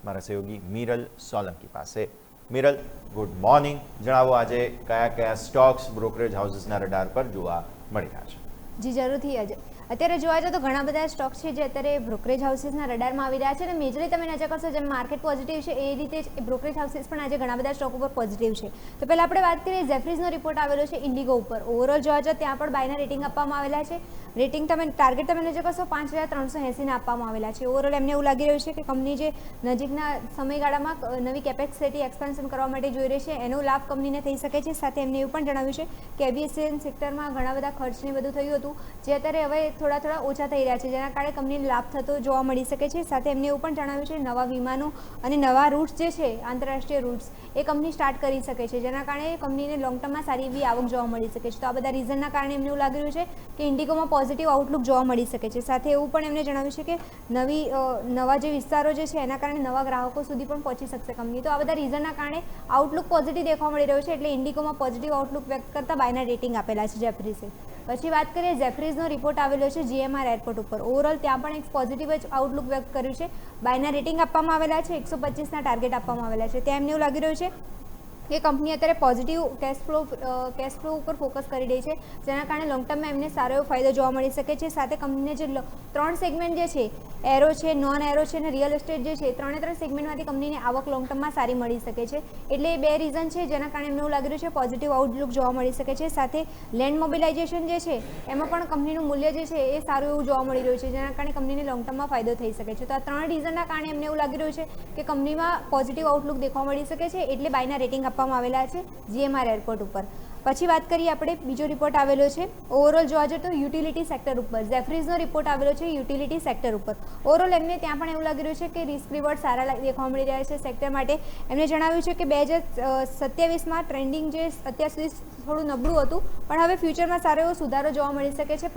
મારા સહયોગી મિરલ સોલંકી પાસે. મિરલ, ગુડ મોર્નિંગ. જણાવો આજે કયા કયા સ્ટોક્સ બ્રોકરેજ હાઉસીસના રડાર પર જોવા મળી રહ્યા છે? જી જરૂરથી અજય. અત્યારે જોવા જાવ તો ઘણા બધા સ્ટોક છે જે અત્યારે બ્રોકરેજ હાઉસીસના રડારમાં આવી રહ્યા છે અને મેજરલી તમે નજર કરશો જેમ માર્કેટ પોઝિટિવ છે એ રીતે જ બ્રોકરેજ હાઉસીસ પણ આજે ઘણા બધા સ્ટોક ઉપર પોઝિટિવ છે. તો પહેલાં આપણે વાત કરીએ ઝેફરીઝનો રિપોર્ટ આવેલો છે ઇન્ડિગો ઉપર. ઓવરઓલ જોવા જાવ ત્યાં પણ બાયના રેટિંગ આપવામાં આવેલા છે. રેટિંગ ટાર્ગેટ તમે નજર કરશો 5380 આપવામાં આવેલા છે. ઓવરઓલ એમને એવું લાગી રહ્યું છે કે કંપની જે નજીકના સમયગાળામાં નવી કેપેસિટી એક્સપાન્શન કરવા માટે જોઈ રહી છે એનો લાભ કંપનીને થઈ શકે છે. સાથે એમને એવું પણ જણાવ્યું છે કે એવિએશન સેક્ટરમાં ઘણા બધા ખર્ચને બધું થયું હતું જે અત્યારે હવે થોડા ઓછા થઈ રહ્યા છે જેના કારણે કંપનીને લાભ થતો જોવા મળી શકે છે. સાથે એમને એવું પણ જણાવ્યું છે નવા વિમાનો અને નવા રૂટ્સ જે છે આંતરરાષ્ટ્રીય રૂટ્સ એ કંપની સ્ટાર્ટ કરી શકે છે જેના કારણે કંપનીને લોંગ ટર્મમાં સારી એવી આવક જોવા મળી શકે છે. તો આ બધા રીઝનના કારણે એમને એવું લાગી રહ્યું છે કે ઇન્ડિગોમાં પોઝિટિવ આઉટલુક જોવા મળી શકે છે. સાથે એવું પણ એમને જણાવ્યું છે કે નવા જે વિસ્તારો જે છે એના કારણે નવા ગ્રાહકો સુધી પણ પહોંચી શકશે કંપની. તો આ બધા રીઝનના કારણે આઉટલુક પોઝિટિવ દેખવા મળી રહ્યું છે એટલે ઇન્ડિગોમાં પોઝિટિવ આઉટલુક વ્યક્ત કરતા બાયના રેટિંગ આપેલા છે ઝેફરીઝે. પછી વાત કરીએ ઝેફરીઝનો રિપોર્ટ આવેલો છે જીએમઆર એરપોર્ટ ઉપર. ઓવરઓલ ત્યાં પણ એક પોઝિટિવ જ આઉટલુક વ્યક્ત કર્યું છે. બાયના રેટિંગ આપવામાં આવેલા છે, 125ના ટાર્ગેટ આપવામાં આવેલા છે. ત્યાં એમને એવું લાગી રહ્યું છે કે કંપની અત્યારે પોઝિટિવ કેશ ફ્લો ઉપર ફોકસ કરી રહી છે જેના કારણે લોંગ ટર્મમાં એમને સારો એવો ફાયદો જોવા મળી શકે છે. સાથે કંપનીને જે 3 સેગમેન્ટ જે છે એરો છે, નોન એરો છે અને રિયલ એસ્ટેટ જે છે 3 સેગમેન્ટમાંથી કંપનીને આવક લોંગ ટર્મમાં સારી મળી શકે છે. એટલે એ 2 રીઝન છે જેના કારણે એમને એવું લાગી રહ્યું છે પોઝિટિવ આઉટલુક જોવા મળી શકે છે. સાથે લેન્ડ મોબિલાઇઝેશન જે છે એમાં પણ કંપનીનું મૂલ્ય જે છે એ સારું એવું જોવા મળી રહ્યું છે જેના કારણે કંપનીને લોંગ ટર્મમાં ફાયદો થઈ શકે છે. તો આ 3 રીઝનના કારણે એમને એવું લાગી રહ્યું છે કે કંપનીમાં પોઝિટિવ આઉટલુક દેખવા મળી શકે છે એટલે બાયના રેટિંગ આપવામાં આવેલા છે જીએમઆર એરપોર્ટ ઉપર. પછી વાત કરીએ આપણે બીજો રિપોર્ટ આવેલો છે ઓવરઓલ જોવા જઈએ તો યુટિલિટી સેક્ટર ઉપર. ઝેફરીઝનો રિપોર્ટ આવેલો છે યુટિલિટી સેક્ટર ઉપર. ઓવરઓલ એમને ત્યાં પણ એવું લાગી રહ્યું છે કે રિસ્ક રિવોર્ડ સારા દેખવા મળી રહ્યા છે સેક્ટર માટે. એમને જણાવ્યું છે કે 2027માં ટ્રેન્ડિંગ જે અત્યાર સુધી થોડું નબળું હતું પણ હવે ફ્યુચરમાં સારો એવો સુધારો જોવા મળી શકે છે.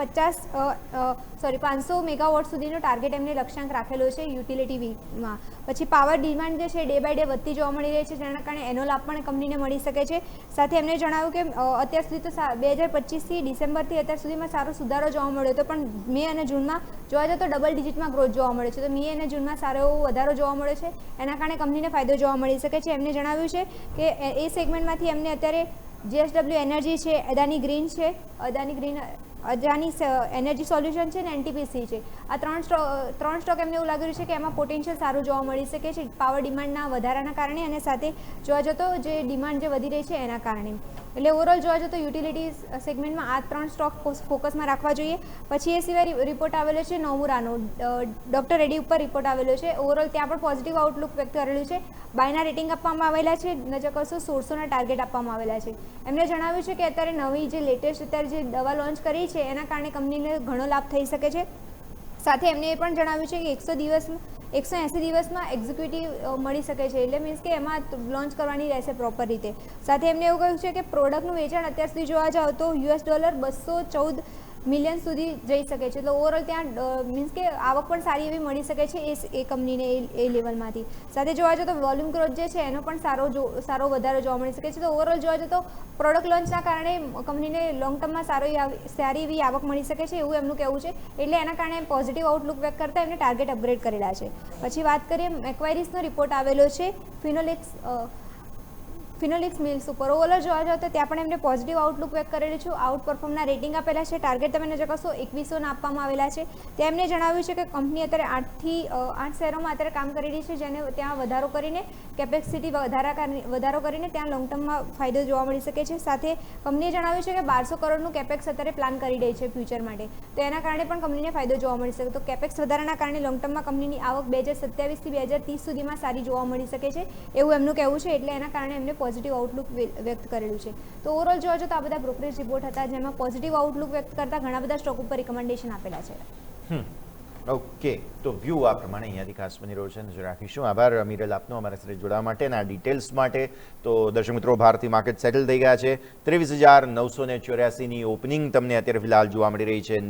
500 મેગાવોટ સુધીનો ટાર્ગેટ એમને લક્ષ્યાંક રાખેલો છે યુટિલિટીમાં. પછી પાવર ડિમાન્ડ જે છે ડે બાય ડે વધતી જોવા મળી રહી છે જેના કારણે એનો લાભ પણ કંપનીને મળી શકે છે. સાથે એમને જણાવ્યું કે અત્યાર સુધી તો 2025થી ડિસેમ્બરથી અત્યાર સુધીમાં સારો સુધારો જોવા મળ્યો હતો પણ મે અને જૂનમાં જોવા જાય તો ડબલ ડિજિટમાં ગ્રોથ જોવા મળે છે. તો મે અને જૂનમાં સારો એવો વધારો જોવા મળ્યો છે એના કારણે કંપનીને ફાયદો જોવા મળી શકે છે. એમને જણાવ્યું છે કે એ સેગમેન્ટમાંથી એમને અત્યારે JSW એનર્જી છે, અદાની ગ્રીન છે, અદાની એનર્જી સોલ્યુશન છે ને એનટીપીસી છે. આ ત્રણ સ્ટોક એમને એવું લાગી રહ્યું છે કે એમાં પોટેન્શિયલ સારું જોવા મળી શકે છે પાવર ડિમાન્ડના વધારાના કારણે અને સાથે જોવા જતો જે ડિમાન્ડ જે વધી રહી છે એના કારણે. એટલે ઓવરઓલ જોવા જતો યુટિલિટી સેગમેન્ટમાં આ 3 સ્ટોક ફોકસમાં રાખવા જોઈએ. પછી એ સિવાય રિપોર્ટ આવેલો છે નોમુરાનો ડૉક્ટર રેડ્ડી ઉપર રિપોર્ટ આવેલો છે. ઓવરઓલ ત્યાં પણ પોઝિટિવ આઉટલુક વ્યક્ત કરેલું છે. બાયના રેટિંગ આપવામાં આવેલા છે. નજર કરશો 1600ના ટાર્ગેટ આપવામાં આવેલા છે. એમને જણાવ્યું છે કે અત્યારે નવી જે લેટેસ્ટ અત્યારે જે દવા લોન્ચ કરી છે એના કારણે કંપનીને ઘણો લાભ થઈ શકે છે. સાથે એમને એ પણ જણાવ્યું છે કે 180 દિવસમાં એક્ઝિક્યુટિવ મળી શકે છે એટલે મીન્સ કે એમાં લોન્ચ કરવાની રહેશે પ્રોપર રીતે. સાથે એમને એવું કહ્યું છે કે પ્રોડક્ટનું વેચાણ અત્યાર સુધી જોવા જાવ તો $214 મિલિયન સુધી જઈ શકે છે. એટલે ઓવરઓલ ત્યાં મીન્સ કે આવક પણ સારી એવી મળી શકે છે એ કંપનીને એ લેવલમાંથી. સાથે જોવા જઈએ તો વોલ્યુમ ગ્રોથ જે છે એનો પણ સારો વધારો જોવા મળી શકે છે. તો ઓવરઓલ જોવા જઈએ તો પ્રોડક્ટ લોન્ચના કારણે કંપનીને લોંગ ટર્મમાં સારી એવી આવક મળી શકે છે એવું એમનું કહેવું છે. એટલે એના કારણે પોઝિટિવ આઉટલુક વ્યક્ત કરતા એમને ટાર્ગેટ અપગ્રેડ કરેલા છે. પછી વાત કરીએ મેક્વાયરીઝનો રિપોર્ટ આવેલો છે ફિનોલિક્સ મિલ્સ ઉપર. ઓવરઓલ જોવા જાવ તો ત્યાં પણ એમને પોઝિટિવ આઉટલુક વ્યક્ત કરેલું છે. આઉટ પરફોર્મના રેટિંગ આપેલા છે. ટાર્ગેટ તમે નજર કરશો 2100 આપવામાં આવેલા છે. ત્યાં એમને જણાવ્યું છે કે કંપની અત્યારે 8 શહેરોમાં અત્યારે કામ કરી રહી છે જેને ત્યાં વધારો કરીને કેપેસિટી વધારો કરીને ત્યાં લોંગ ટર્મમાં ફાયદો જોવા મળી શકે છે. સાથે કંપનીએ જણાવ્યું છે કે 1200 કરોડનું કેપેક્સ અત્યારે પ્લાન કરી રહી છે ફ્યુચર માટે. તો એના કારણે પણ કંપનીને ફાયદો જોવા મળી શકે. તો કેપેક્સ વધારાના કારણે લોંગ ટર્મમાં કંપનીની આવક 2027થી 2030 સુધીમાં સારી જોવા મળી શકે છે એવું એમનું કહેવું છે. એટલે એના કારણે એમને પોઝિટિવ આઉટલુક વ્યક્ત કરેલું છે. તો ઓવરઓલ જોવા જતો આ બધા બ્રોકરેજ રિપોર્ટ હતા જેમાં પોઝિટિવ આઉટલુક વ્યક્ત કરતા ઘણા બધા સ્ટોક ઉપર રિકમેન્ડેશન આપેલા છે. ઓકે, તો વ્યૂ આ પ્રમાણે અહીંયાથી ખાસ બની રહ્યો છે. નજર રાખીશું. આભાર મિરલ આપનો અમારા સાથે જોડાવા માટે અને આ ડિટેલ્સ માટે. તો દર્શક મિત્રો, ભારતીય માર્કેટ સેટલ થઈ ગયા છે. 23,984ની ઓપનિંગ તમને અત્યારે ફિલહાલ જોવા મળી રહી છે.